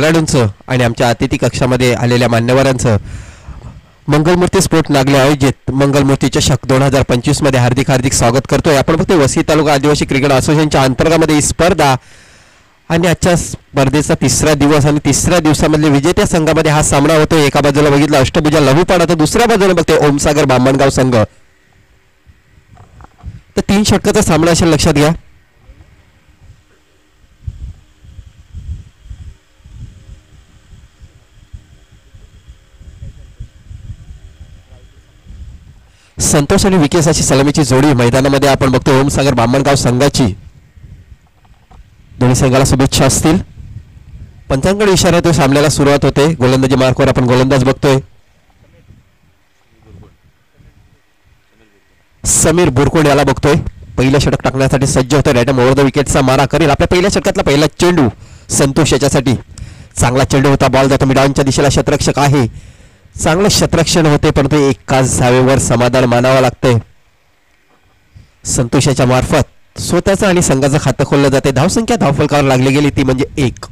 खेळाडूंचं आणि आमच्या अतिथी कक्षामध्ये आलेल्या मान्यवरांचं मंगलमूर्ती स्पोर्ट नागले आयोजित मंगलमूर्ती चषक 2025 मध्ये हार्दिक हार्दिक स्वागत करतोय. आपण फक्त वसई तालुका आदिवासी क्रिकेट असोसिएशनच्या अंतर्गतामध्ये ही स्पर्धा आणि आजच्या स्पर्धेचा तिसरा दिवस आणि तिसऱ्या दिवसामधले विजेत्या संघामध्ये हा सामना होतोय. एका बाजूला बघितला अष्टभुजा लघुपाडा तर दुसऱ्या बाजूला बघतोय ओमसागर बामणगाव संघ. तर 3 षटकाचा सामना असेल, लक्षात घ्या. संतोष आणि विकेस अशी सलामीची जोडी मैदानामध्ये आपण बघतोय. ओमसागर बामणगाव संघाची दोन्ही संघाला शुभेच्छा असतील. पंचांकडे इशारा तो सामन्याला सुरुवात होते. गोलंदाजी मार्कवर आपण गोलंदाज बघतोय समीर बुरकोड याला बघतोय. पहिलं षटक टाकण्यासाठी सज्ज होतोय. रॅटम ओव्हर द विकेटचा मारा करेल. आपल्या पहिल्या षटकातला पहिला चेंडू संतोष याच्यासाठी चांगला चेंडू होता. बॉल जातो मिडाऊनच्या दिशेला. क्षेत्ररक्षक आहे, चांगलं क्षेत्ररक्षण होते परंतु एकाच धावेवर समाधान मानावं लागतंय. संतोषाच्या मार्फत स्वतःचं आणि संघाचं खातं खोललं जाते. धावसंख्या धावफलकावर लागली गेली ती म्हणजे 1.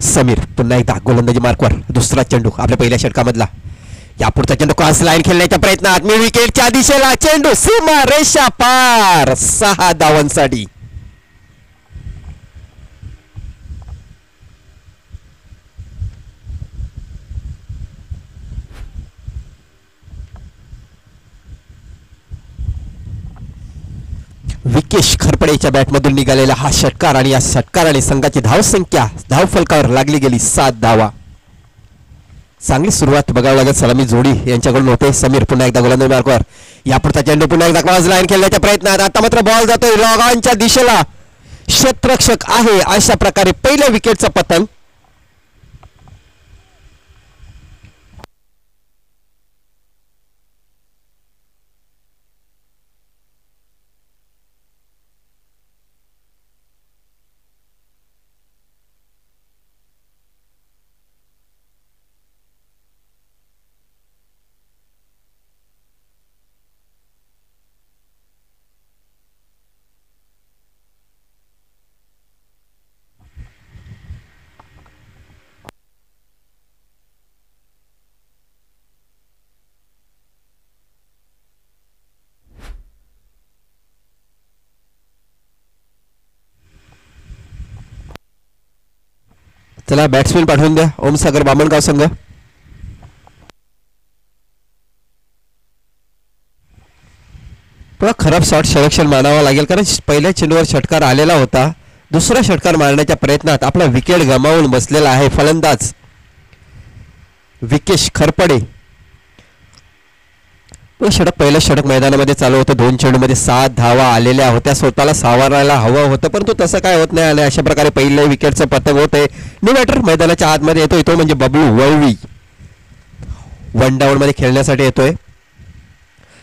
समीर पुन्हा एकदा गोलंदाजी मार्कवर. दुसरा चेंडू आपल्या पहिल्या षटकामधला. यापुढचा चेंडू क्रॉस लाईन खेळण्याच्या प्रयत्नात मी विकेटच्या दिशेला चेंडू सीमा रेषा पार. 6 धावांसाठी. विकेश खरपडेच्या बॅटमधून निघालेला हा षटकार आणि या षटकाराने संघाची धावसंख्या धावफलकावर लागली गेली 7 धावा. चांगली सुरुवात बघावं लागत सलामी जोडी यांच्याकडून होते. समीर पुन्हा एकदा गोलंदाजी मार्कवर. यापुढचा चेंडू पुन्हा एकदा क्रॉस लाईन खेळण्याच्या प्रयत्नात. आता मात्र बॉल जातोय लॉग ऑनच्या दिशेला. क्षेत्ररक्षक आहे. अशा प्रकारे पहिल्या विकेटचं पतन. चला बॅट्समॅन पाठवून द्या ओमसागर बामणगाव संघ. पण खराब शॉट सिलेक्शन मानावा लागेल कारण पहिल्या चेंडूवर षटकार आलेला होता. दुसरा षटकार मारण्याच्या प्रयत्नात आपला विकेट गमावून बसलेला आहे फलंदाज विकेश खरपडे. पहिलं षटक मैदानामध्ये चालू होतं. 2 चेंडूमध्ये 7 धावा आलेल्या होत्या. स्वतःला सावरायला हवं होतं परंतु तसं काय होत नाही. आणि अशा प्रकारे पहिल्या विकेटचं पतंग होतंय. न्यू बॅटर मैदानाच्या आतमध्ये येतोय तो म्हणजे बबलू वळवी. 1 डाऊन मध्ये खेळण्यासाठी येतोय.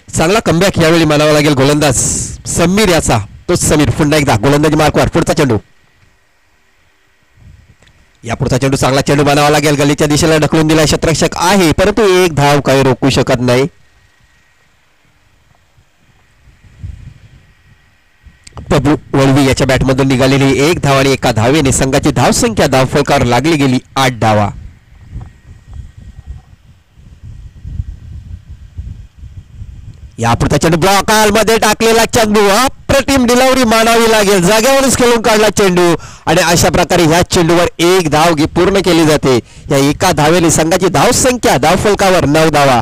चांगला कमबॅक यावेळी मानावा लागेल गोलंदाज समीर याचा. तोच समीर पुन्हा एकदा गोलंदाजी मार्कवर. पुढचा चेंडू. या पुढचा चेंडू चांगला चेंडू मानावा लागेल. गलीच्या दिशेला ढकलून दिला. क्षेत्ररक्षक आहे परंतु 1 धाव काही रोखू शकत नाही. बबलू वळवी याच्या बॅटमधून निघालेली 1 धाव आणि एका धावेने संघाची धावसंख्या धावफलकावर लागली गेली 8 धावा. यापुढचा चेंडू ब्लॉक मध्ये टाकलेला चेंडू. अप्रतिम डिलिव्हरी मानावी लागेल. जागेवरच खेळून काढला चेंडू आणि अशा प्रकारे ह्या चेंडूवर 1 धाव पूर्ण केली जाते. या एका धावेने संघाची धावसंख्या धावफलकावर 9 धावा.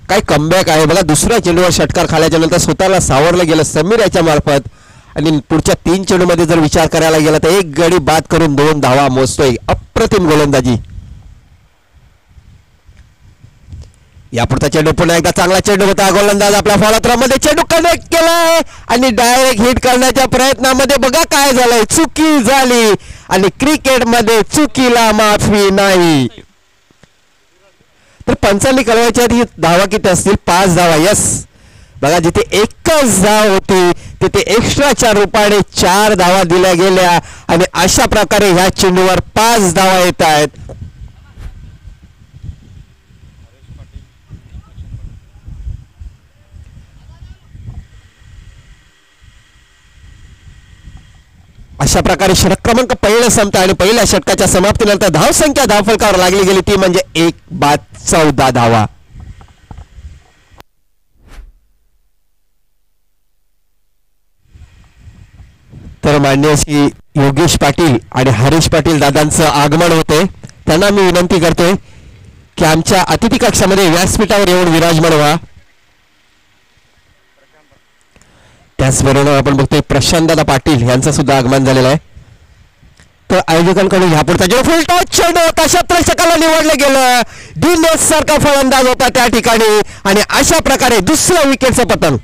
काय कमबॅक आहे बघा. दुसऱ्या चेंडूवर षटकार खाल्याच्या नंतर स्वतःला सावरलं गेलं समीर याच्या मार्फत. आणि पुढच्या 3 चेंडू मध्ये जर विचार करायला गेला तर 1 गडी बाद करून 2 धावा मोजतोय. अप्रतिम गोलंदाजी. यापुढचा चेंडू पुन्हा एकदा चांगला चेंडू होता. गोलंदाज आपल्या फॉलोथ्रोमध्ये चेंडू कनेक्ट केलाय आणि डायरेक्ट हिट करण्याच्या प्रयत्नामध्ये बघा काय झालंय. चुकी झाली आणि क्रिकेटमध्ये चुकीला माफी नाही. तर पंचांनी कळवायच्या आधी धावा किती असतील? 5 धावा. यस बघा जिथे एकच धाव होती तिथे एक्स्ट्राच्या रूपाने 4 धावा दिल्या गेल्या आणि अशा प्रकारे ह्या चेंडूवर 5 धावा येत आहेत. अशा प्रकारे षटक क्रमांक पहिलं संपतं आणि पहिल्या षटकाच्या समाप्तीनंतर धावसंख्या धावफलकावर लागली गेली ती म्हणजे 1/14 धावा. तर मान्य श्री योगेश पाटील आणि हरीश पाटील दादांचं आगमन होते. त्यांना मी विनंती करतोय की आमच्या अतिथी कक्षामध्ये व्यासपीठावर येऊन विराजमान व्हा. त्याचबरोबर आपण बघतोय प्रशांतदादा पाटील यांचं सुद्धा आगमन झालेलं आहे. तर आयोजकांकडून ह्यापुढचा जो फुल टॉस चेंडू होता क्षेत्ररक्षकाला निवडलं गेलं. दिनेश सारखा फलंदाज होता त्या ठिकाणी आणि अशा प्रकारे दुसऱ्या विकेटचं पतन.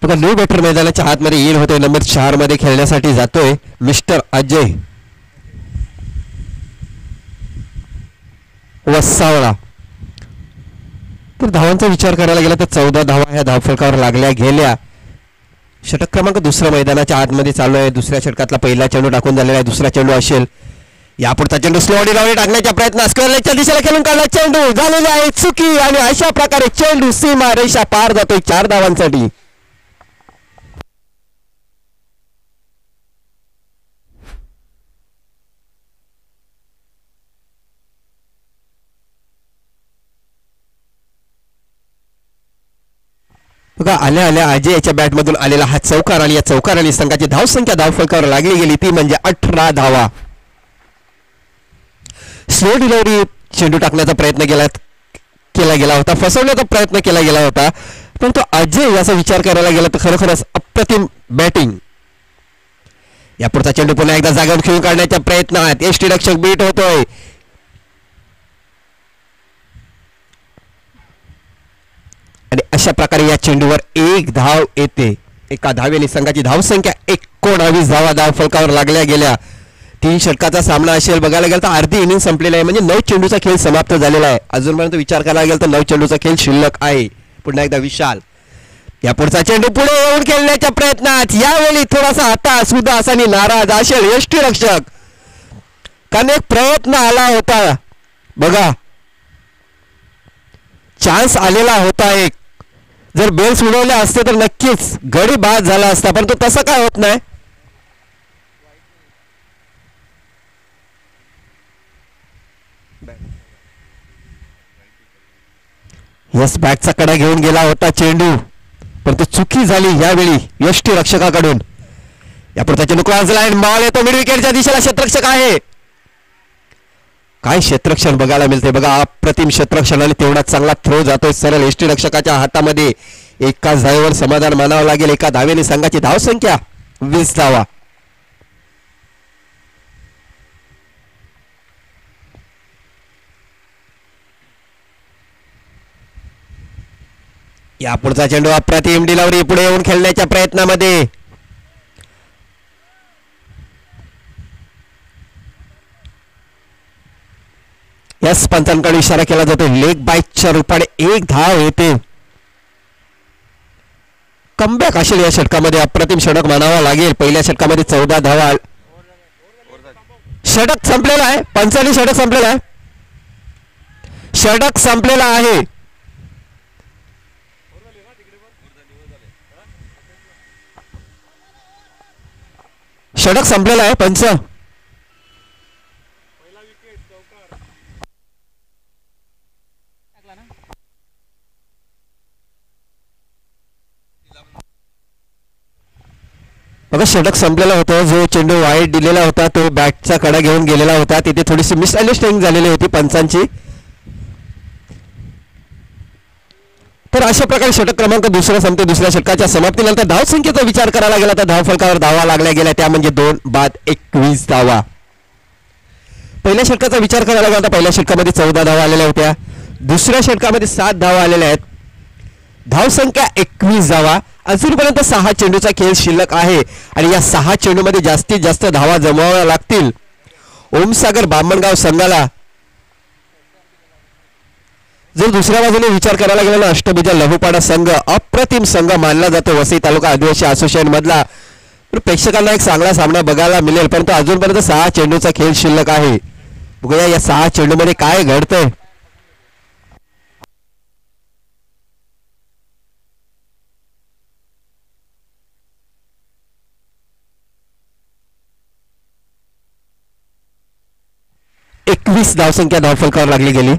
बघा न्यू बॅटर मैदानाच्या आतमध्ये येईल होतोय. नंबर 4 मध्ये खेळण्यासाठी जातोय मिस्टर अजय वसावळा. तर धावांचा विचार करायला गेला तर 14 धावा ह्या धावफलकावर लागल्या गेल्या. षटक क्रमांक दुसऱ्या मैदानाच्या आतमध्ये चालू आहे. दुसऱ्या षटकातला पहिला चेंडू टाकून झालेला आहे. दुसरा चेंडू असेल. यापुढचा चेंडू स्लोडी लावणी टाकण्याचा प्रयत्न स्क्वेअरलेगच्या दिशेला खेळून काढला. चेंडू झालेला आहे चुकी आणि अशा प्रकारे चेंडू सीमा रेषा पार जातोय 4 धावांसाठी. बघा आल्या आल्या अजय याच्या बॅटमधून आलेला हा चौकार आणि या चौकाराने संघाची धावसंख्या धावफलकावर लागली गेली ती म्हणजे 18 धावा. स्लो डिलिव्हरी चेंडू टाकण्याचा प्रयत्न केला गेला होता. फसवण्याचा प्रयत्न केला गेला होता. परंतु अजय याचा विचार करायला गेला तर खरोखरच अप्रतिम बॅटिंग. यापुढचा चेंडू पुन्हा एकदा जागेवर खेळून काढण्याच्या प्रयत्नात यष्टीरक्षक बीट होतोय. आणि अशा प्रकारे या चेंडूवर 1 धाव येते. एका धावेने संघाची धावसंख्या 19 धावा धावफलकावर लागल्या गेल्या. 3 षटकाचा सामना असेल. बघायला गेलं तर अर्धी इनिंग संपलेला आहे म्हणजे 9 चेंडूचा खेळ समाप्त झालेला आहे. अजूनपर्यंत विचार करायला गेला तर 9 चेंडूचा खेळ शिल्लक आहे. पुन्हा एकदा विशाल या पुढचा चेंडू पुढे येऊन खेळण्याच्या प्रयत्नात यावेळी थोडासा हताश उदासानी नाराज असेल यष्टीरक्षक. कारण एक प्रयत्न आला होता. बघा चान्स आलेला होता एक. जर बेल्स उडवले असते तर नक्कीच गडी बाद झाला असता. परंतु तसं काय होत नाही. यस बॅटचा कडा घेऊन गेला होता चेंडू परंतु चुकी झाली यावेळी यष्टीरक्षकाकडून. यापुढचा चेंडू क्रॉस लाईन बॉल येतो मिड विकेटच्या दिशेला. क्षेत्ररक्षक आहे. काय क्षेत्ररक्षण बघायला मिळते. बघा अप्रतिम क्षेत्ररक्षण आणि तेवढा चांगला थ्रो जातोय सरळ यष्टीरक्षकाच्या हातामध्ये. एकाच धावेवर समाधान मानावं लागेल. एका धावेने संघाची धावसंख्या 20 धावा. यापुढचा चेंडू अप्रतिम डिलिव्हरी पुढे येऊन खेळण्याच्या प्रयत्नामध्ये. यस पंचांकडे इशारा केला जातो. लेग बाईकच्या रूपाने 1 धाव येते. कमबॅक असेल या षटकामध्ये. अप्रतिम षटक मानावा लागेल. पहिल्या षटकामध्ये 14 धावा. षटक संपलेला आहे. पंचांनी षटक संपलेला आहे. षटक संपलेला आहे. षटक संपलेला आहे. पंच बघा षटक संपलेला होता. जो चेंडू वाईट दिलेला होता तो बॅटचा कडा घेऊन गेलेला होता. तिथे थोडीशी मिसअंडरस्टँडिंग झालेली होती पंचांची. तर अशा प्रकारे षटक क्रमांक दुसरा संपते. दुसऱ्या षटकाच्या समाप्तीनंतर धावसंख्येचा विचार करायला गेला तर धावफलकावर धावा लागल्या गेल्या त्या म्हणजे 2 बाद 21 धावा. पहिल्या षटकाचा विचार करायला गेला तर पहिल्या षटकामध्ये 14 धावा आलेल्या होत्या. दुसऱ्या षटकामध्ये 7 धावा आलेल्या आहेत. धावसंख्या 21 धावा. अजूनपर्यंत 6 चेंडूचा खेळ शिल्लक आहे आणि या 6 चेंडूमध्ये जास्तीत जास्त धावा जमवाव्या लागतील ओमसागर बामणगाव संघाला. जर दुसऱ्या बाजूने विचार करायला गेला ना अष्टभुजा लघुपाडा संघ अप्रतिम संघ मानला जातो वसई तालुका आदिवासी असोसिएशन मधला. प्रेक्षकांना एक चांगला सामना बघायला मिळेल परंतु अजूनपर्यंत 6 चेंडूचा खेळ शिल्लक आहे. बघूया या 6 चेंडूमध्ये काय घडतंय. धावसंख्या धावफलकावर लागली गेली.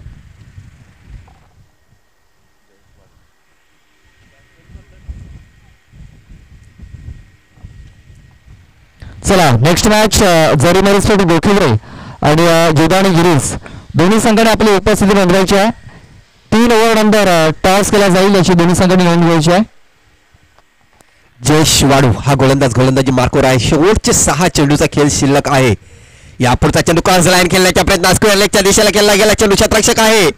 चला नेक्स्ट मॅच जरीमरीसाठी गोखिवरे आणि जोदाणी गिरीस दोन्ही संघाने आपली उपस्थिती नोंदवायची आहे. 3 ओव्हर नंतर टॉस केला जाईल याची दोन्ही संघांनी नोंद घ्यायची आहे. जयेश वाडू हा गोलंदाजी मार्कवर आहे. शेवटचे 6 चेंडूचा खेळ शिल्लक आहे. यापुढचा चेंडू क्रॉस लाईन खेळण्याच्या प्रयत्न स्क्वेअर लेगच्या दिशेला केला गेला. चेंडू क्षेत्ररक्षक आहे.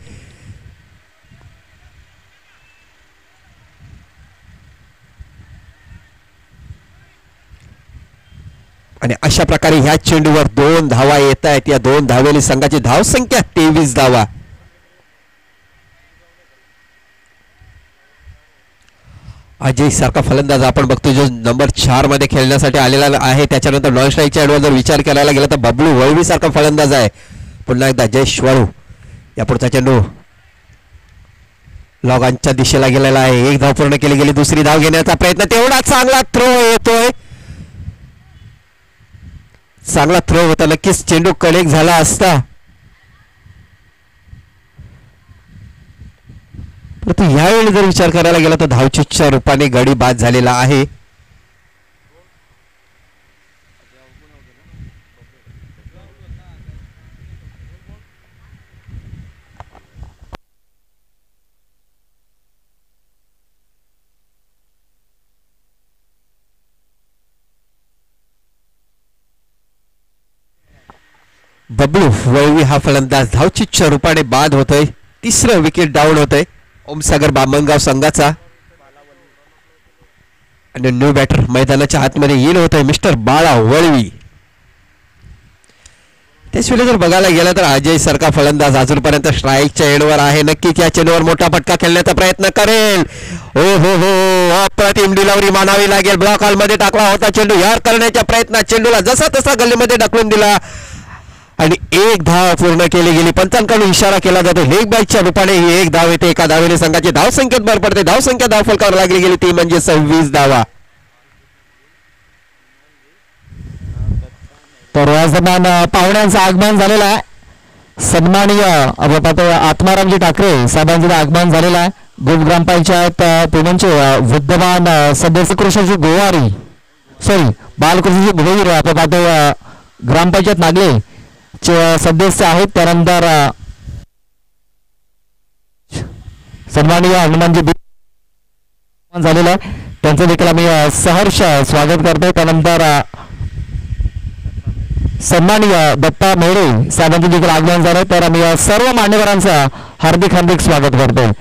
आणि अशा प्रकारे ह्या चेंडूवर 2 धावा येत आहेत. या 2 धावेने संघाची धावसंख्या 23 धावा. अजय सारखा फलंदाज आपण बघतो जो नंबर 4 मध्ये खेळण्यासाठी आलेला आहे. त्याच्यानंतर नॉन स्ट्राईकच्या ॲडवर जर विचार करायला गेला तर बबलू वळवी सारखा फलंदाज आहे. पुन्हा एकदा जयेश वाळू. या पुढचा चेंडू लॉगांच्या दिशेला गेलेला आहे. 1 धाव पूर्ण केली गेली. दुसरी धाव घेण्याचा प्रयत्न तेवढा चांगला थ्रो येतोय. चांगला थ्रो होता. नक्कीच चेंडू कनेक्ट झाला असता परंतु यावेळी जर विचार करायला गेला तर धावचीच्या रूपाने गडी बाद झालेला आहे. बबलू वळवी हा फलंदाज धावचीच्या रूपाने बाद होतोय. 3रं विकेट डाऊन होतंय ओमसागर बामणगाव संघाचा. आणि न्यू बॅटर मैदानाच्या आतमध्ये येईल होत आहे मिस्टर बाळा वळवी. त्याचवेळी जर बघायला गेला तर अजय सारखा फलंदाज अजूनपर्यंत स्ट्राईकच्या एंडवर आहे. नक्कीच या चेंडूवर मोठा फटका खेळण्याचा प्रयत्न करेल. ओ हो हो अप्रतिम डिलिव्हरी मानावी लागेल. ब्लॉक हॉल मध्ये टाकला होता चेंडू. यार करण्याच्या प्रयत्नात चेंडूला जसा तसा गल्लीमध्ये ढकलून दिला आणि 1 धाव पूर्ण केली गेली. पंचांकडून इशारा केला जातो लेग बॅकच्या रूपाने ही 1 धाव येते. एका धावेने संघाची धावसंख्येत भर पडते. धावसंख्या धावफलकावर लागली गेली ती म्हणजे 26 धावा. तर या दरम्यान पाहुण्यांचं आगमन झालेलं आहे. सन्माननीय आत्मारामजी ठाकरे साहेबांचं आगमन झालेलं आहे. ग्रुप ग्रामपंचायत पुण्याचे विद्यमान सदस्य कृषीची गोवारी बालकृषीची भोईर ग्रामपंचायत नागले चे सदस्य आहेत. त्यानंतर सन्माननीय हनुमानजी झालेलं आहे त्यांचं देखील आम्ही सहर्ष स्वागत करतो. त्यानंतर सन्माननीय दत्ता मेढे साहेबांचं देखील आगमन झालं. तर आम्ही सर्व मान्यवरांचं हार्दिक हार्दिक स्वागत करतो.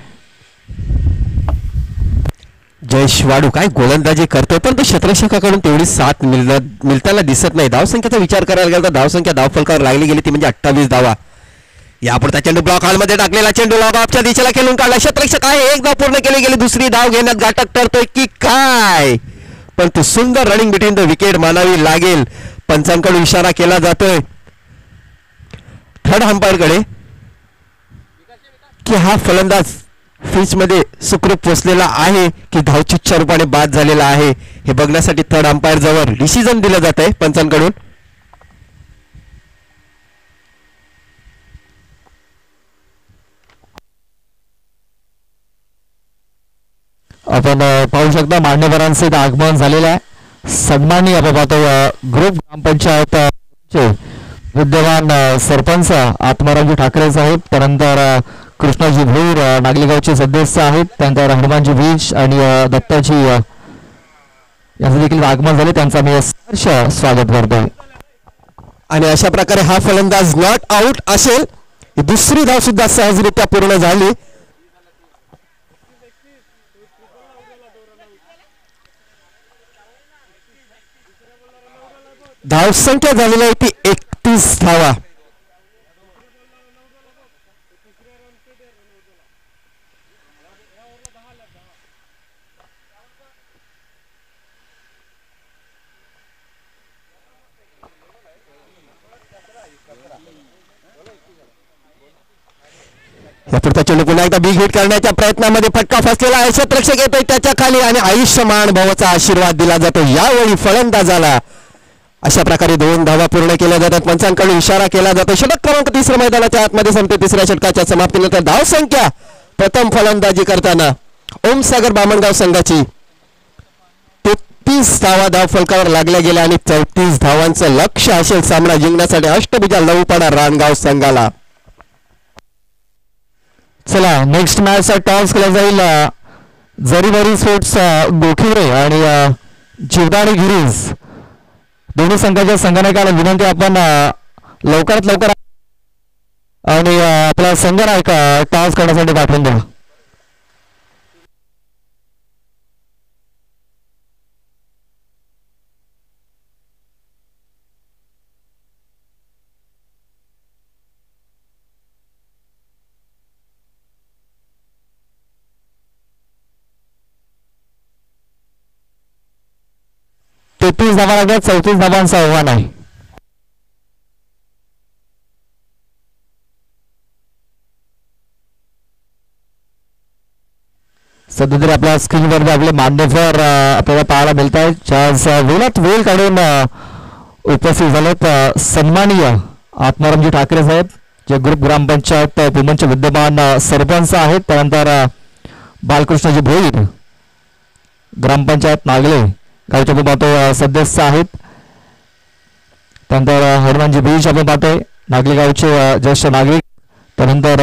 जयेश वाडू काय गोलंदाजी करतोय पण तो क्षेत्ररक्षकाकडून तेवढी साथ मिळताना दिसत नाही. धावसंख्येचा विचार करायला गेला तर धावसंख्या धावफलकावर लागली गेली ती म्हणजे 28 धावा. यापुढचा चेंडू ब्लॉक हॉलमध्ये टाकलेला चेंडू लॉग ऑफच्या दिशेला खेळून काढला. क्षेत्ररक्षक आहे. 1 धाव पूर्ण केली गेली. दुसरी धाव घेण्यात घाटक ठरतोय की काय पण तो सुंदर रनिंग बिटवीन द विकेट मानावी लागेल. पंचांकडून इशारा केला जातोय थर्ड अंपायर कडे की हा फलंदाज फिच मध्ये सुखरूप पोचलेला आहे की धावचीच्या रूपाने बाद झालेला आहे हे बघण्यासाठी थर्ड अंपायर जवळ डिसिजन दिलं जात आहे पंचांकडून. आपण पाहू शकता मान्यवरांचे आगमन झालेलं आहे. सन्माननीय ग्रुप ग्रामपंचायत विद्यमान सरपंच आत्मारामजी ठाकरे साहेब, त्यानंतर कृष्णाजी भोईर नागलेगावचे सदस्य आहेत. त्यानंतर हनुमानजी बीज आणि दत्ताजी यांचं देखील आगमन झाले. त्यांचा मी सहर्ष स्वागत करतो. आणि अशा प्रकारे हा फलंदाज नॉट आउट असेल. दुसरी धाव सुद्धा सहजरित्या पूर्ण झाली. धावसंख्या झालेली आहे ती 31 धावा. यापुढचा चेंडू पुन्हा एकदा बिग हिट करण्याच्या प्रयत्नामध्ये फटका फसलेला आहे. क्षेत्ररक्षक येतोय त्याच्या खाली आणि आयुष्यमान भावाचा आशीर्वाद दिला जातो. यावेळी फलंदाजाला अशा प्रकारे 2 धावा पूर्ण केल्या जातात. पंचांकडून इशारा केला जातो. षटक क्रमांक 3 मैदानाच्या आतमध्ये संपते. तिसऱ्या षटकाच्या समाप्तीनंतर धावसंख्या प्रथम फलंदाजी करताना ओमसागर बामणगाव संघाची 33 धावा धाव फलकावर लागल्या गेल्या आणि 34 धावांचं लक्ष असेल सामना जिंकण्यासाठी अष्टभुजा लवपाडा रानगाव संघाला. चला नेक्स्ट मॅच टॉस केला जाईल जरीवारी स्पोर्ट्स गोखिवरे आणि जीवदानी गिरीज दोन्ही संघाच्या संघनायकाला विनंती आपण लवकरात लवकर आणि आपला संघनायक टॉस करण्यासाठी पाठवून द्या. धावा लागतात. 34 धावांचं आव्हान आहे. सध्या तरी आपल्या स्क्रीनवर आपले मान्यवर आपल्याला पाहायला मिळत आहेत. वेळात वेळ काढून उपस्थित झालेत सन्माननीय आत्मारामजी ठाकरे साहेब जे ग्रुप ग्रामपंचायत पुमनचे विद्यमान सरपंच आहेत. त्यानंतर बालकृष्णजी भोईर ग्रामपंचायत नागले गावचे आपण पाहतो सदस्य आहेत. त्यानंतर हनुमानजी बीज आपण पाहतोय नागले गावचे ज्येष्ठ नागरिक. त्यानंतर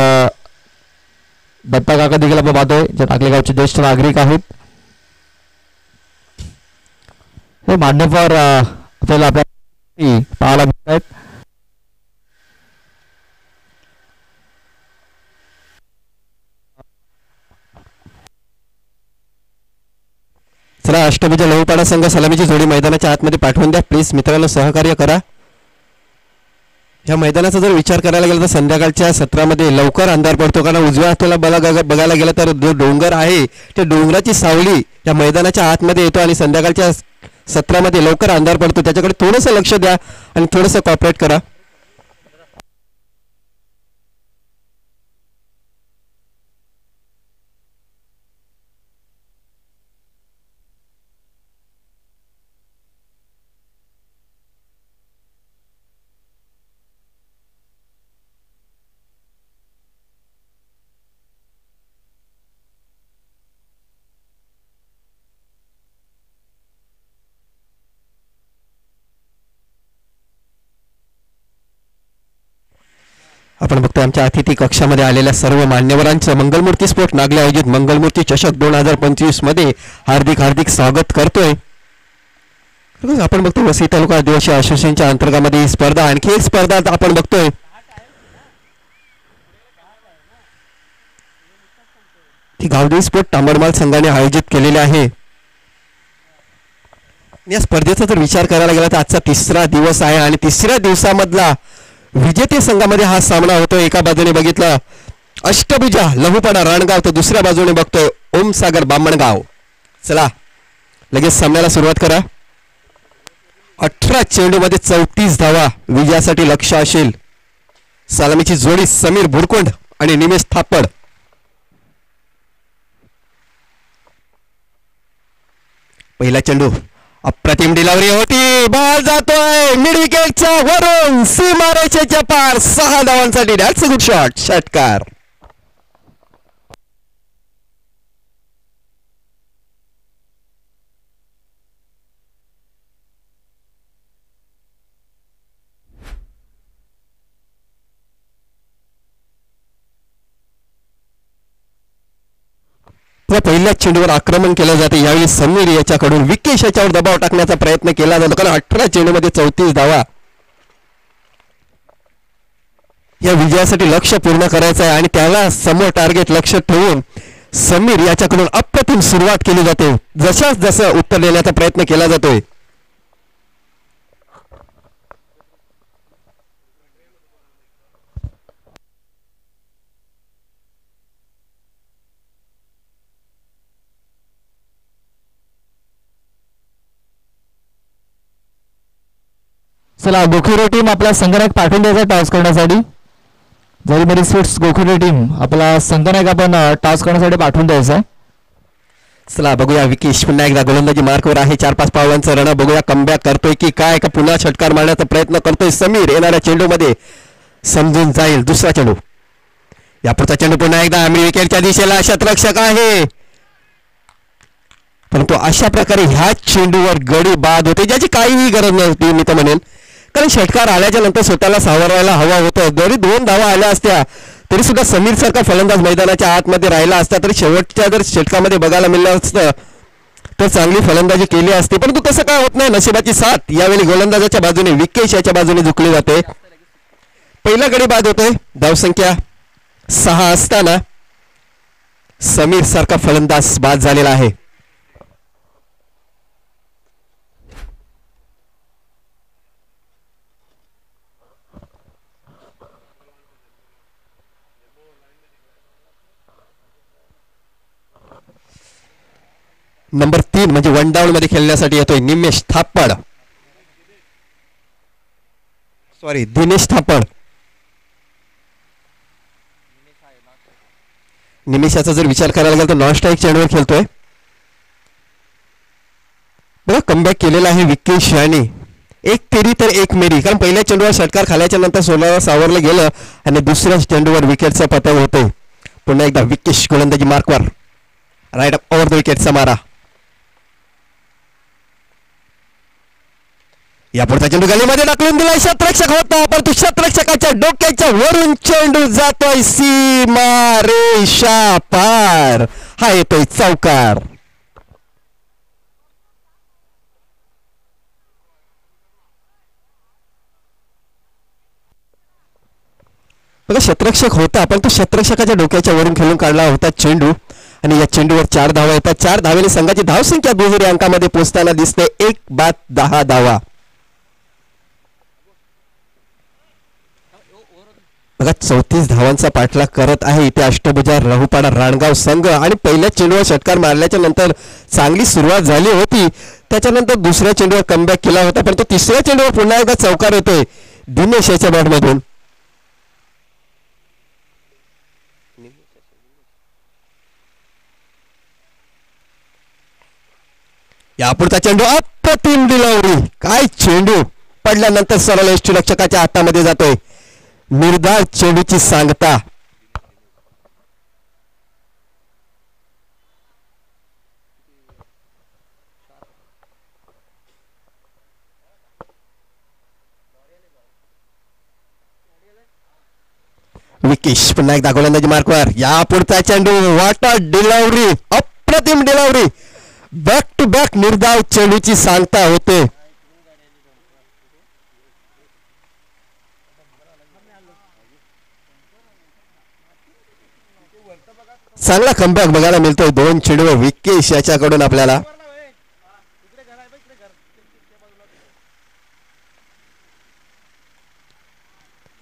दत्ता काका देखील आपण पाहतोय जे नागले गावचे ज्येष्ठ नागरिक आहेत. हे मान्यवर आपल्याला पाहायला मिळत आहेत. चला अष्टभुजा लवपाडा संघ सलामीची जोडी मैदानाच्या आतमध्ये पाठवून द्या प्लीज. मित्रांनो सहकार्य करा. या मैदानाचा जर विचार करायला गेला तर संध्याकाळच्या सत्रामध्ये लवकर अंधार पडतो. कारण उजव्या हाताला बघायला गेलं तर जो डोंगर आहे त्या डोंगराची सावली या मैदानाच्या आतमध्ये येतो आणि संध्याकाळच्या सत्रामध्ये लवकर अंधार पडतो. त्याच्याकडे थोडंसं लक्ष द्या आणि थोडंसं कॉपरेट करा. आपण बघतोय आमच्या अतिथी कक्षामध्ये आलेल्या सर्व मान्यवरांचं मंगलमूर्ती स्पोर्ट नागले आयोजित मंगलमूर्ती चषक 2025 मध्ये हार्दिक हार्दिक स्वागत करतोय. आपण बघतोय वसई तालुका आदिवासी असोसिएशनच्या अंतर्गत ही स्पर्धा आणखी एक स्पर्धा आपण बघतोय. ती गावदेवी स्पोर्ट तांबडमाल संघाने आयोजित केलेली आहे. या स्पर्धेचा जर विचार करायला गेला तर आजचा 3रा दिवस आहे आणि 3ऱ्या दिवसामधला विजेते संघामध्ये हा सामना होतोय. एका बाजूने बघितलं अष्टभुजा लहुपाडा राणगाव तर दुसऱ्या बाजूने बघतोय ओमसागर बामणगाव. चला लगेच सामन्याला सुरुवात करा. 18 चेंडूमध्ये 34 धावा विजयासाठी लक्ष असेल. सलामीची जोडी समीर भुरकोंड आणि निमेश थापड. पहिला चेंडू अप्रतिम डिलिव्हरी होती. बॉल जातोय मिड विकेटच्या वरून सीमारेषेच्या पार. 6 धावांसाठी दॅट्स अ गुड शॉट. षटकार. पहिल्याच चेंडूवर आक्रमण केलं जाते. यावेळी समीर याच्याकडून विकेश याच्यावर दबाव टाकण्याचा प्रयत्न केला जातो, कारण 18 चेंडूमध्ये 34 धावा. या विजयासाठी लक्ष पूर्ण करायचं आहे आणि त्याला समोर टार्गेट लक्ष ठेवून समीर याच्याकडून अप्रतिम सुरुवात केली जाते. जसं उत्तर देण्याचा प्रयत्न केला जातोय. चला गोखुरे टीम आपला संगणक पाठवून द्यायचा टॉस करण्यासाठी. जरी स्वीट्स गोखुरे टीम आपला संगणक आपण टॉस करण्यासाठी पाठवून द्यायचा आहे. चला बघूया, विकेश पुन्हा एकदा गोलंदाजी मार्कवर आहे. 4-5 पावलांचं रण. बघूया कमबॅक करतोय की काय, का पुन्हा षटकार मारण्याचा प्रयत्न करतोय समीर. येणाऱ्या चेंडूमध्ये समजून जाईल. दुसरा चेंडू, यापुढचा चेंडू पुन्हा एकदा आम्ही विकेटच्या दिशेला शतरक्षक आहे, परंतु अशा प्रकारे ह्या चेंडूवर गडी बाद होते, ज्याची काहीही गरज नव्हती मी तर म्हणेन. कारण षटकार आल्याच्या नंतर स्वतःला सावरायला हवा होतं. जरी 2 धावा आल्या असत्या तरी सुद्धा समीर सारखा फलंदाज मैदानाच्या आतमध्ये राहिला असता तरी शेवटच्या जर षटकामध्ये बघायला मिळलं असतं तर चांगली फलंदाजी केली असती, परंतु तसं काय होत नाही. नशिबाची साथ यावेळी गोलंदाजाच्या बाजूने, विकेश याच्या बाजूने झुकली जाते. पहिला गडी बाद होतोय. धावसंख्या 6 असताना समीर सारखा फलंदाज बाद झालेला आहे. नंबर 3 म्हणजे 1 डाऊन मध्ये खेळण्यासाठी येतोय दिनेश थापड. निमेशाचा जर विचार करायला गेला तर नॉन स्ट्राईक चेंडूवर खेळतोय. बघा कमबॅक केलेला आहे विकेश यांनी. 1 तेरी तर 1 मेरी, कारण पहिल्या चेंडूवर षटकार खाल्याच्या नंतर 16 सावरलं गेलं आणि दुसऱ्या चेंडूवर विकेटचा पतंग होतोय. पुन्हा एकदा विकेश गोलंदाजी मार्कवर. राईट अप ओव्हर द विकेटचा मारा. यापुढचा चेंडू गलीमध्ये टाकून दिला. शतरक्षक होता, परंतु शतरक्षकाच्या डोक्याच्या वरून चेंडू जातोय सीमा रेषा पार. हा येतोय चौकार. बघा शतरक्षक होता, पण तो शतरक्षकाच्या डोक्याच्या वरून खेळून काढला होता चेंडू आणि या चेंडूवर 4 धावा येतात. 4 धावेने संघाची धावसंख्या दुहेरी अंकामध्ये पोहोचताना दिसते. 1 बाद 10 धावा. बघा 34 धावांचा पाठलाग करत आहे इथे अष्टभुजा राहुपाडा राणगाव संघ. आणि पहिल्या चेंडूवर षटकार मारल्याच्या नंतर चांगली सुरुवात झाली होती, त्याच्यानंतर दुसऱ्या चेंडूवर कमबॅक केला होता, पण तो तिसऱ्या चेंडूवर पुन्हा एकदा चौकार येतोय दिनेश याच्या बॅटमधून. यापुढचा चेंडू अप्रतिम डिलिव्हरी. काय चेंडू पडल्यानंतर सरळ यष्टीरक्षकाच्या हातामध्ये जातोय. निर्धार चेंडूची सांगता. विकेश पुन्हा एकदा गोलंदाजी मार्कवर. यापुढचा चेंडू व्हॉट अ डिलिव्हरी, अप्रतिम डिलिव्हरी. बॅक टू बॅक निर्धाव चेंडूची सांगता होते. चांगला कमबॅक बघायला मिळतोय 2 चेंडूवर विकेश याच्याकडून आपल्याला.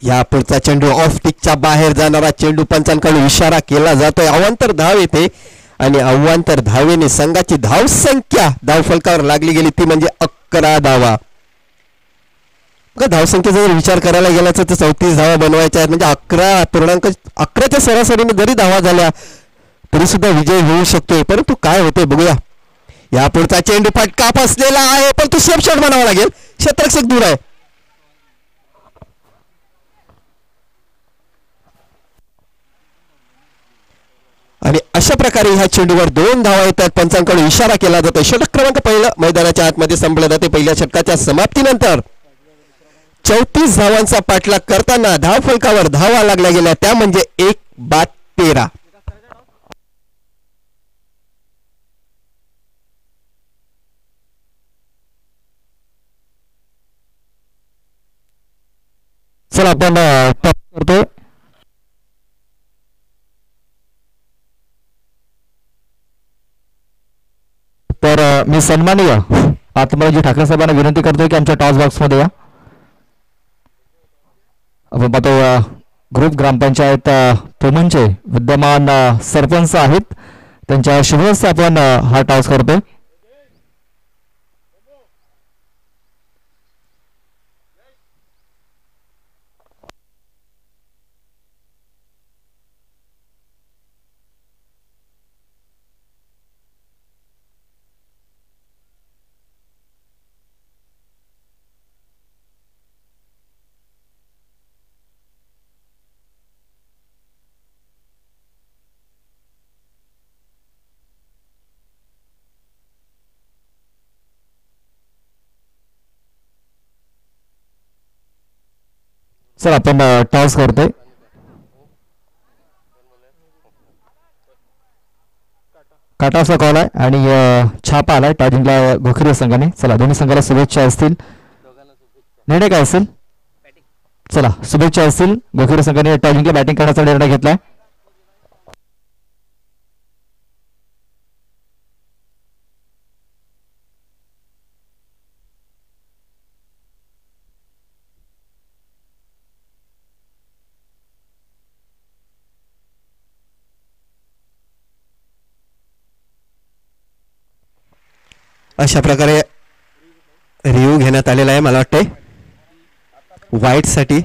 या पुढचा चेंडू ऑफ टिकच्या बाहेर जाणारा चेंडू. पंचांकडून इशारा केला जातोय. अवांतर धाव येते आणि अवांतर धावेने संघाची धावसंख्या धावफलकावर लागली गेली ती म्हणजे 11 धावा. धावसंख्येचा जर विचार करायला गेला तर 34 धावा बनवायच्या आहेत, म्हणजे 11.11च्या सरासरीने जरी धावा झाल्या तरी सुद्धा विजय होऊ शकतोय. परंतु काय होते बघूया. यापुढचा चेंडू फटका फसलेला आहे, पण तो सेफ शॉट म्हणावा लागेल. शतरक्षक दूर आहे. आणि अशा प्रकारे ह्या चेंडूवर 2 धावा येतात. पंचांकडून इशारा केला जातो. षटक क्रमांक 1 मैदानाच्या आतमध्ये संपलं जाते. पहिल्या षटकाच्या समाप्तीनंतर 34 धावांचा पाठलाग करताना धावफलकावर धावा लागल्या गेल्या त्या म्हणजे 1 बाद 13. चला आपण टॉस करतोय. तर मी सन्माननीय आत्मारामजी ठाकरे साहेबांना विनंती करतोय की आमच्या टॉस बॉक्समध्ये या. आपण पाहतो ग्रुप ग्रामपंचायत पोमनचे विद्यमान सरपंच आहेत, त्यांच्या शुभ हस्ते आपण हा टॉस करतोय. सर आपण टॉस करतोय. काटाचा कॉल आहे आणि छापा आलाय टॉस जिंकला घोखरी संघाने. चला दोन्ही संघाला शुभेच्छा असतील. निर्णय काय असेल? चला शुभेच्छा असतील. घोखरी संघाने टॉस जिंकला, बॅटिंग करण्याचा निर्णय घेतलाय. अशा प्रकारे रिव्ह्यू घेण्यात आलेला आहे. मला वाटतंय व्हाईट साठी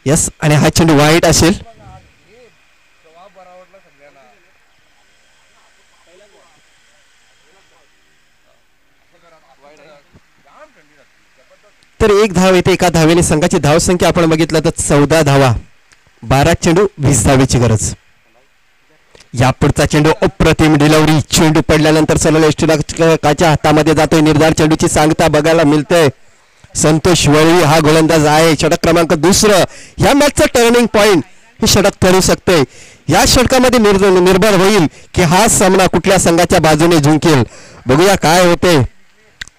यस आणि हा चेंडू वाईट असेल. तर एक धाव येते. एका धावेने संघाची धावसंख्या आपण बघितलं तर 14 धावा, 12 चेंडू 20 धावेची गरज. या पुढचा चेंडू अप्रतिम डिलिव्हरी. चेंडू पडल्यानंतर सरळ यष्टीरक्षकाच्या हातामध्ये जातोय. निर्धार चेंडूची सांगता बघायला मिळते. संतोष वळवी हा गोलंदाज आहे. षटक क्रमांक 2. ह्या मॅचचं टर्निंग पॉइंट हे षटक ठरू शकते. या षटकामध्ये निर्भर होईल की हा सामना कुठल्या संघाच्या बाजूने जिंकेल. बघूया काय होते.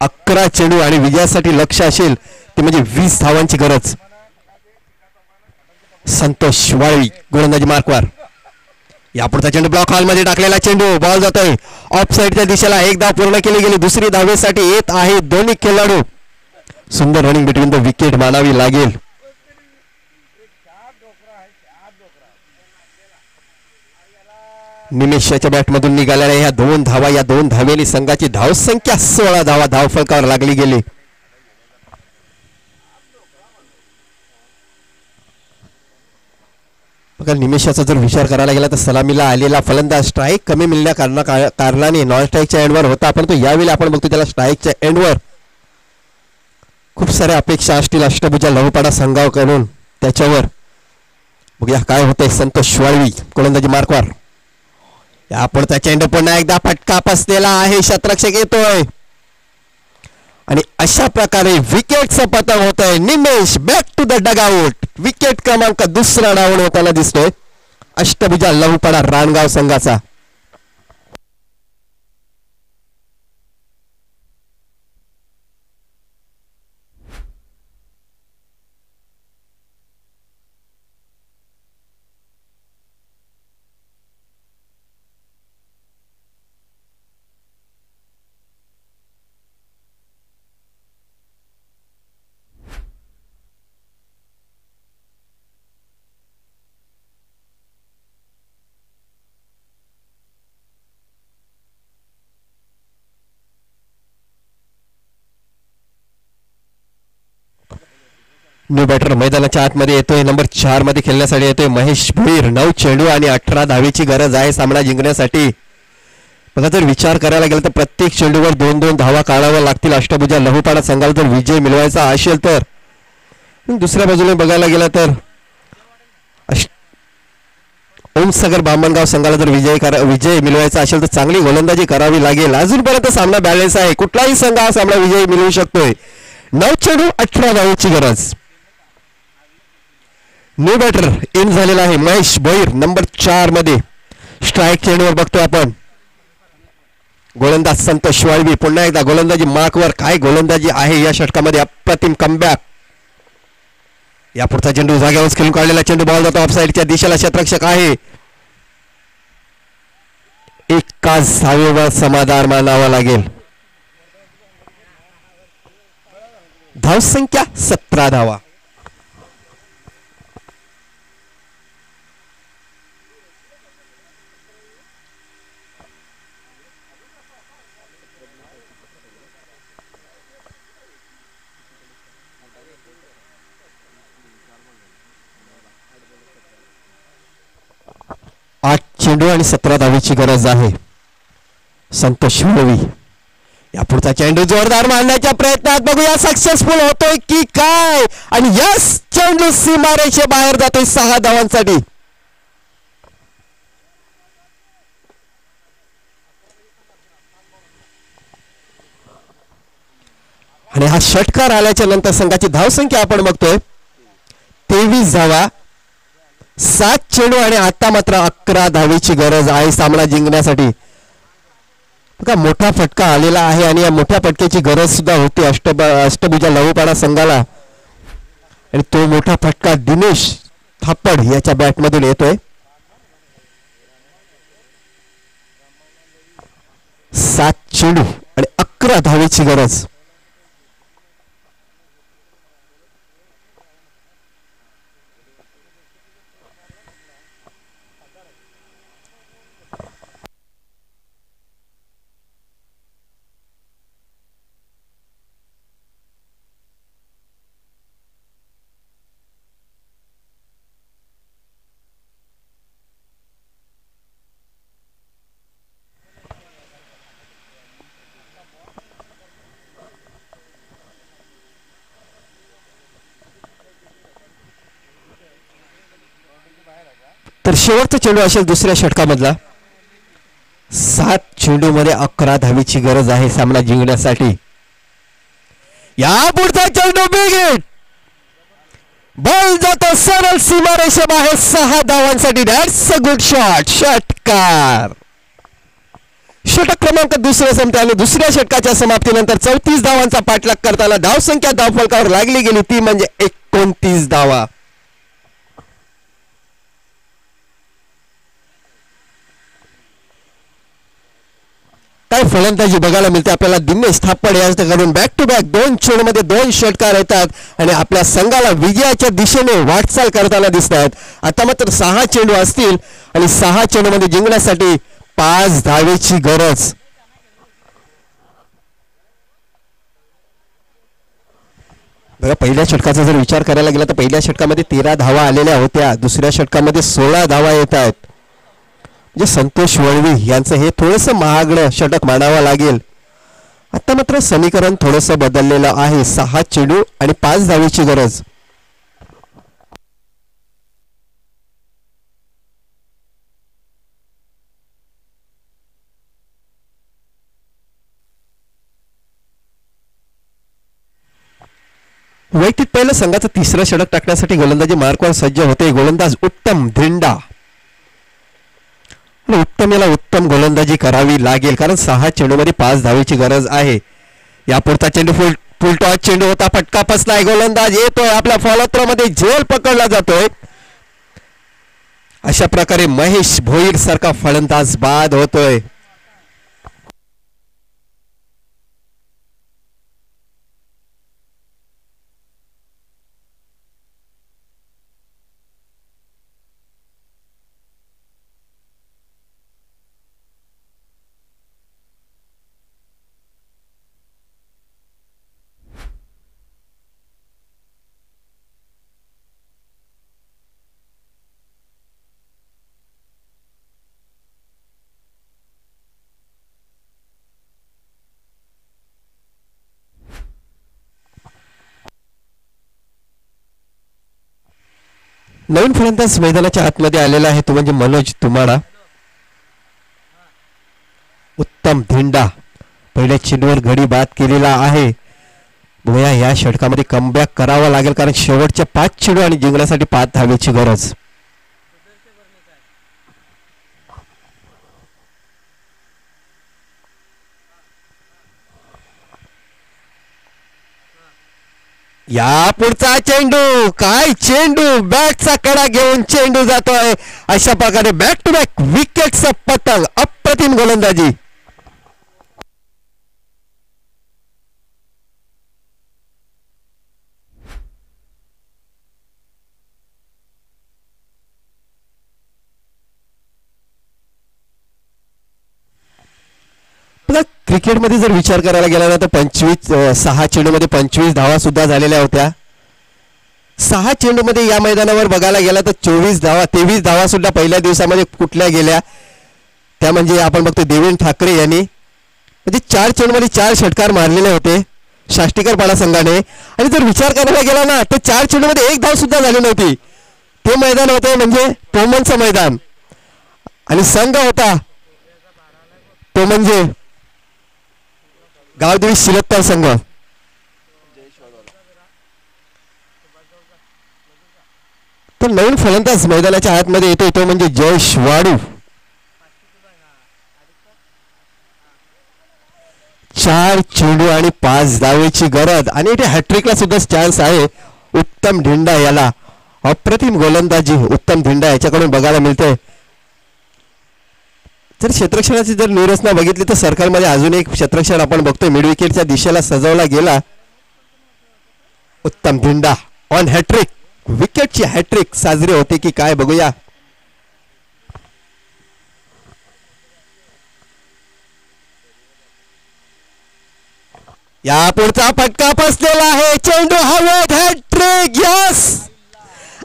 11 चेंडू आणि विजयासाठी लक्ष असेल ते म्हणजे 20 धावांची गरज. संतोष वाळवी गोलंदाजी मार्कवर. यापुढचा चेंडू ब्लॉक हॉलमध्ये टाकलेला चेंडू. बॉल जातोय ऑफ साईडच्या दिशेला. एक धाव पूर्ण केली गेली. दुसरी धावेसाठी येत आहे दोन्ही खेळाडू. सुंदर रनिंग बिटवीन द विकेट मानावी लागेल. निमेशाच्या बॅटमधून निघालेल्या ह्या 2 धावा, या 2 धावेने संघाची धावसंख्या 16 धावा धावफलकावर लागली गेली. बघा निमेशाचा जर विचार करायला गेला तर सलामीला आलेला फलंदाज स्ट्राईक कमी मिळण्या कारणाने नॉन स्ट्राईकच्या एंडवर होता, परंतु यावेळी आपण बघतो त्याला स्ट्राईकच्या एंडवर खूप साऱ्या अपेक्षा असतील अष्टभुजा लहूपाडा संघाकडून त्याच्यावर. बघूया काय होतंय. संतोष वाळवी गोलंदाजी मार्कवर. यापुढे त्या चेंडू पुन्हा एकदा फटका बसलेला आहे. शतरक्षक येतोय आणि अशा प्रकारे विकेटचं पतन होतंय. Nimesh back to the dugout. Wicket क्रमांक 2 डाऊन होताना दिसतोय अष्टभुजा लहूपाडा रानगाव संघाचा. न्यू बॅटर मैदानाच्या आतमध्ये येतोय. नंबर 4 मध्ये खेळण्यासाठी येतोय महेश भोईर. 9 चेंडू आणि 18 धावेची गरज आहे सामना जिंकण्यासाठी. बघा जर विचार करायला गेला तर प्रत्येक चेंडूवर 2-2 धावा काढाव्या लागतील अष्टभुजा लहूपाडा संघाला जर विजय मिळवायचा असेल तर. दुसऱ्या बाजूने बघायला गेला तर ओमसागर बामणगाव संघाला जर विजय मिळवायचा असेल तर चांगली गोलंदाजी करावी लागेल. अजूनपर्यंत सामना बॅलन्स आहे. कुठलाही संघ हा सामना विजय मिळवू शकतोय. 9 चेंडू 18 धावेची गरज. न्यू बॅटर इन झालेला आहे महेश भोईर नंबर 4 मध्ये. स्ट्राईक चेंडूवर बघतोय आपण गोलंदाज संतोष वाळवी. पुन्हा एकदा गोलंदाजी मार्कवर. काय गोलंदाजी आहे या षटकामध्ये. अप्रतिम कमबॅक. या पुढचा चेंडू जाग्यावर खेळून काढलेला चेंडू बॉल जातो ऑफसाईडच्या दिशेला. क्षेत्ररक्षक आहे. एकाच धावेवर समाधान मानावं लागेल. धावसंख्या 17 धावा. आठ चेंडू आणि 17 धावेची गरज आहे. संतोष वाळवी. या पुढचा चेंडू जोरदार मारण्याच्या प्रयत्नात बघूया सक्सेसफुल होतोय की काय. आणि यस चेंडू सीमारेषे बाहेर जातोय 6 धावांसाठी. आणि हा षटकार आल्याच्या नंतर संघाची धावसंख्या आपण बघतोय 23 धावा. 7 चेंडू आणि आता मात्र 11 धावेची गरज आहे सामना जिंकण्यासाठी. बघा मोठा फटका आलेला आहे आणि या मोठ्या फटक्याची गरज सुद्धा होती अष्टभुजा लहूपाडा संघाला. आणि तो मोठा फटका दिनेश थापड याच्या बॅटमधून येतोय. 7 चेंडू आणि 11 धावेची गरज. तर शेवटचा चेंडू असेल दुसऱ्या षटकामधला. 7 चेंडू मध्ये 11 धावेची गरज आहे सामना जिंकण्यासाठी. या पुढचा चेंडू बिग हिट. बॉल जातो सरळ सीमारेषे बाहेर 6 धावांसाठी. That's a good shot. षटकार. षटक क्रमांक दुसरे संपते आणि दुसऱ्या षटकाच्या समाप्तीनंतर 34 धावांचा पाठलाग करताना धावसंख्या धावफलकावर लागली गेली ती म्हणजे 29 धावा. काय फलंदाजी बघायला मिळते आपल्याला. दिनेश थापड यांच्याकडून बॅक टू बॅक 2 चेंडूमध्ये 2 षटकार येतात आणि आपल्या संघाला विजयाच्या दिशेने वाटचाल करताना दिसत आहेत. आता मात्र 6 चेंडू असतील आणि 6 चेंडूमध्ये जिंकण्यासाठी 5 धावेची गरज. बघा पहिल्या षटकाचा जर विचार करायला गेला तर पहिल्या षटकामध्ये 13 धावा आलेल्या होत्या. दुसऱ्या षटकामध्ये 16 धावा येत आहेत. म्हणजे संतोष वळवी यांचं हे थोडंसं महागडं षटक मानावं लागेल. आता मात्र समीकरण थोडंसं बदललेलं आहे. 6 चेंडू आणि 5 धावेची गरज. वैयक्तिक पहिलं संघाचं तिसरं षटक टाकण्यासाठी गोलंदाजी मार्कवर सज्ज होते गोलंदाज उत्तम धिंडा. उत्तम याला उत्तम गोलंदाजी करावी लागेल कारण 6 चेंडूमध्ये 5 धावेची गरज आहे. या पुढचा चेंडू फुल टॉस चेंडू होता. फटका फसलाय. गोलंदाज येतोय आपल्या फॉलोथ्रोमध्ये झेल पकडला जातोय. अशा प्रकारे महेश भोईर सारखा फलंदाज बाद होतोय. नवीन फलंदाज मैदानाच्या आतमध्ये आलेला आहे तो म्हणजे मनोज तुमाडा. उत्तम धिंडा पहिल्या चेंडूवर गडी बाद केलेला आहे. बघूया या षटकामध्ये कमबॅक करावा लागेल कारण शेवटच्या 5 चेंडू आणि जिंकण्यासाठी 5 धावेची गरज. या पुढचा चेंडू काय चेंडू बॅटचा कडा घेऊन चेंडू जातोय. अशा प्रकारे बॅक टू बॅक विकेटचा पतंग. अप्रतिम गोलंदाजी. क्रिकेटमध्ये जर विचार करायला गेला ना तर 6 चेंडूमध्ये 25 धावा सुद्धा झालेल्या होत्या. 6 चेंडूमध्ये या मैदानावर बघायला गेला तर 23 धावा 23 धावा सुद्धा पहिल्या दिवसामध्ये कुठल्या गेल्या त्या म्हणजे आपण बघतो देवेंद्र ठाकरे यांनी म्हणजे 4 चेंडूमध्ये 4 षटकार मारलेले होते शाष्टीकर पाडा संघाने. आणि जर विचार करायला गेला ना तर 4 चेंडूमध्ये 1 धाव सुद्धा झाली नव्हती. ते मैदान होते म्हणजे पोमनचं मैदान आणि संघ होता तो म्हणजे गावदेवी शिलत्तर संघ. तर नवीन फलंदाज मैदानाच्या आतमध्ये येतो तो म्हणजे जयेश वाडू. 4 चेंडू आणि 5 धावेची गरज आणि इथे हॅट्रिकला सुद्धा चान्स आहे. उत्तम धिंडा याला अप्रतिम गोलंदाजी उत्तम धिंडा याच्याकडून बघायला मिळते. जर क्षेत्ररक्षणाची जर निरचना बघितली तर सर्कलमध्ये अजून एक क्षेत्ररक्षण आपण बघतोय मिड विकेटच्या दिशेला सजवला गेला. उत्तम धिंडा ऑन हॅट्रिक विकेटची हॅट्रिक साजरी होते की काय बघूया. या पुढचा फटका बसलेला आहे चेंडू हवेत हॅट्रिक यस.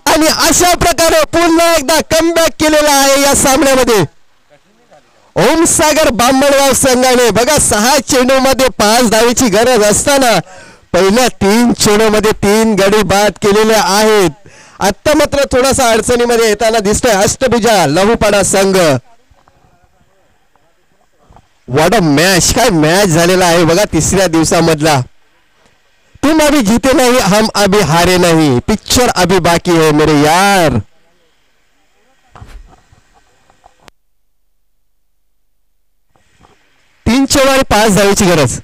आणि अशा प्रकारे पुन्हा एकदा कमबॅक केलेला आहे या सामन्यामध्ये ओमसागर बांबळगाव संघाने. बघा 6 चेंडूमध्ये 5 धावेची गरज असताना पहिल्या 3 चेंडूमध्ये 3 गडी बाद केलेले आहेत. आता मात्र थोडासा अडचणीमध्ये येताना दिसतोय अष्टभुजा लहूपाडा संघ. व्हॉट अ मॅच काय मॅच झालेला आहे बघा तिसऱ्या दिवसामधला. तुम अभी जीते नहीं हम अभी हारे नहीं पिक्चर अभी बाकी है मेरे यार. तीन चेंडू आणि 5 धावेची गरज.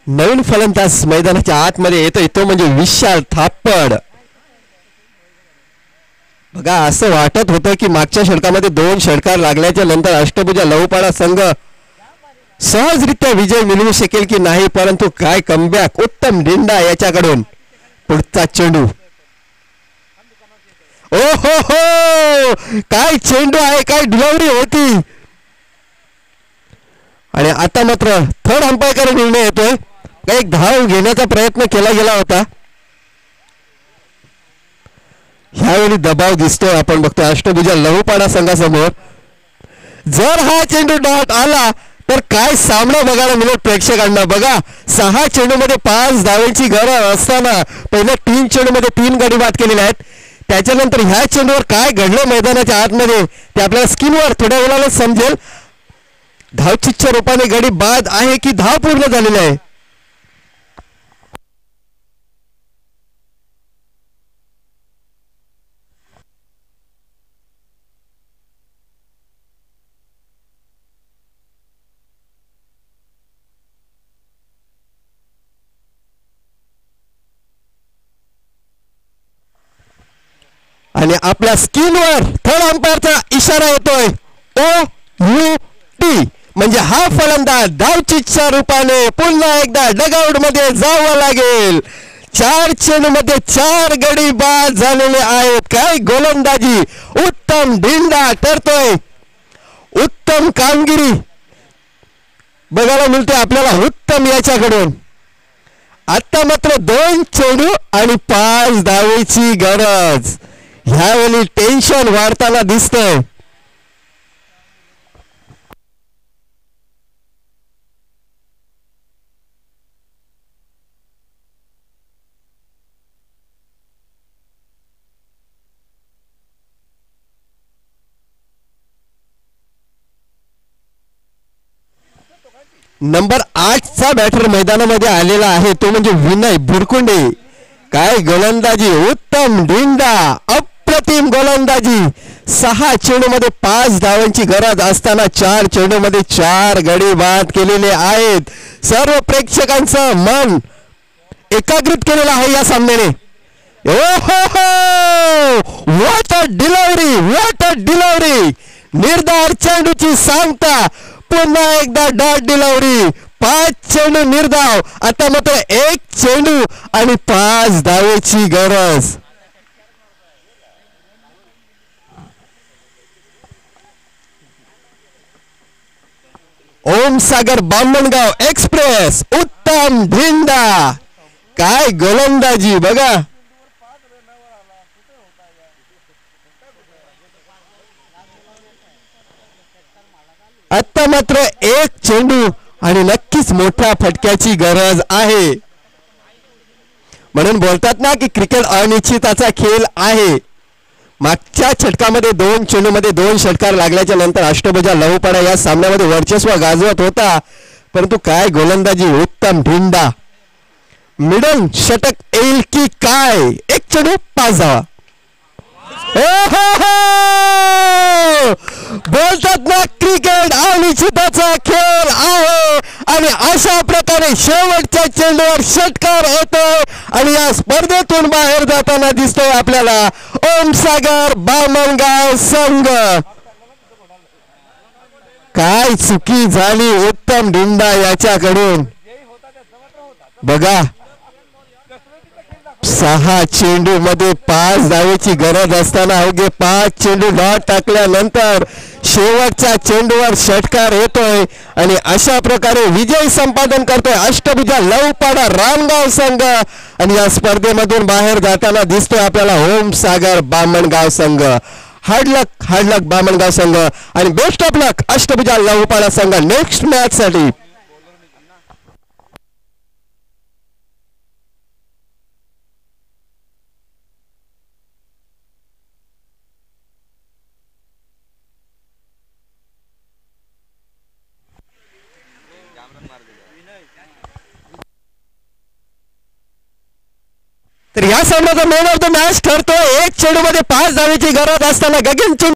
नवीन फलंदाज मैदानाच्या आतमध्ये येतोय तो म्हणजे विशाल थापड. बघा असं वाटत होतं की मागच्या षटकामध्ये 2 षटकार लागल्याच्या नंतर अष्टभुजा लहूपाडा संघ सहजरित्या विजय मिळवू शकेल की नाही परंतु काय कमबॅक उत्तम धिंडा याच्याकडून. पुढचा चेंडू ओ हो हो काय चेंडू आहे काय डिलिव्हरी होती. आणि आता मात्र थर्ड अंपायर निर्णय येतोय. एक धाव घेण्याचा प्रयत्न केला गेला होता. ह्यावेळी दबाव दिसतोय आपण बघतोय अष्टभुजा लहूपाडा संघासमोर. जर हा चेंडू डॉट आला तर काय सामना बघायला मिळेल प्रेक्षकांना. बघा 6 चेंडूमध्ये 5 धावेची गरज असताना पहिल्या 3 चेंडूमध्ये 3 गडी बाद केलेले आहेत. त्याच्यानंतर ह्या चेंडूवर काय घडलं मैदानाच्या आतमध्ये ते आपल्याला स्क्रीनवर थोड्या वेळाला समजेल. धावचीच्या रूपाने गडी बाद आहे की धाव पूर्ण झालेली आहे. आणि आपल्या स्क्रीनवर थर्ड अंपायरचा इशारा येतोय OUT म्हणजे हा फलंदाज धावचीच्या रूपाने पुन्हा एकदा डगआउट मध्ये जावं लागेल. 4 चेंडूमध्ये 4 गडी बाद झालेले आहेत. काय गोलंदाजी उत्तम धिंडा करतोय उत्तम कामगिरी बघायला मिळते आपल्याला उत्तम याच्याकडून. आता मात्र 2 चेंडू आणि 5 धावेची गरज. ह्यावेळी टेन्शन वाढताना दिसतंय. नंबर 8 चा बॅटर मैदानामध्ये आलेला आहे तो म्हणजे विनय बुरकुंडे. काय गोलंदाजी, उत्तम ढिंडा, अप्रतिम गोलंदाजी. 6 चेंडूमध्ये 5 धावांची गरज असताना 4 चेंडूमध्ये 4 गडी बाद केलेले आहेत. सर्व प्रेक्षकांचं मन एकाग्रित केलेलं आहे या सामन्याने. What a delivery, what a delivery. निर्धार चेंडूची सांगता, पुन्हा एकदा डॉट डिलिव्हरी. 5 चेंडू निर्धाव, आता मात्र 1 चेंडू आणि 5 धावेची गरज. ओमसागर बामणगाव एक्सप्रेस, उत्तम ढिंडा. काय गोलंदाजी बघा. आता मात्र 1 चेंडू आणि नक्कीच मोठ्या फटक्याची गरज आहे. म्हणून बोलतात ना की क्रिकेट अनिश्चिताचा खेळ आहे. मागच्या षटकामध्ये 2 चेंडूमध्ये 2 षटकार लागल्याच्या नंतर अष्टभुजा लहूपडा या सामन्यामध्ये वर्चस्व गाजवत होता. परंतु काय गोलंदाजी, उत्तम ढिंडा. मिडल षटक येईल की काय. 1 चेंडू 5 धावा. बोलतात ना क्रिकेट अनिश्चिताचा खेळ आहे आणि अशा प्रकारे शेवटच्या चेंडूवर षटकार होतोय आणि या स्पर्धेतून बाहेर जाताना दिसतोय आपल्याला ओमसागर बामणगाव संघ. काय चुकी झाली उत्तम ढिंडा याच्याकडून बघा. 6 चेंडू मध्ये 5 धावेची गरज असताना अवघे 5 चेंडू डॉट टाकल्यानंतर शेवटच्या चेंडूवर षटकार येतोय आणि अशा प्रकारे विजय संपादन करतोय अष्टभुजा लवपाडा रामगाव संघ आणि या स्पर्धेमधून बाहेर जाताना दिसतोय आपल्याला ओमसागर बामणगाव संघ. हार्ड लक बामणगाव संघ आणि बेस्ट ऑफ लक अष्टभुजा लवपाडा संघ नेक्स्ट मॅच साठी. तर या सामन्याचा मॅन ऑफ द मॅच ठरतो. 1 चेंडू मध्ये 5 धावेची गरज असताना गगन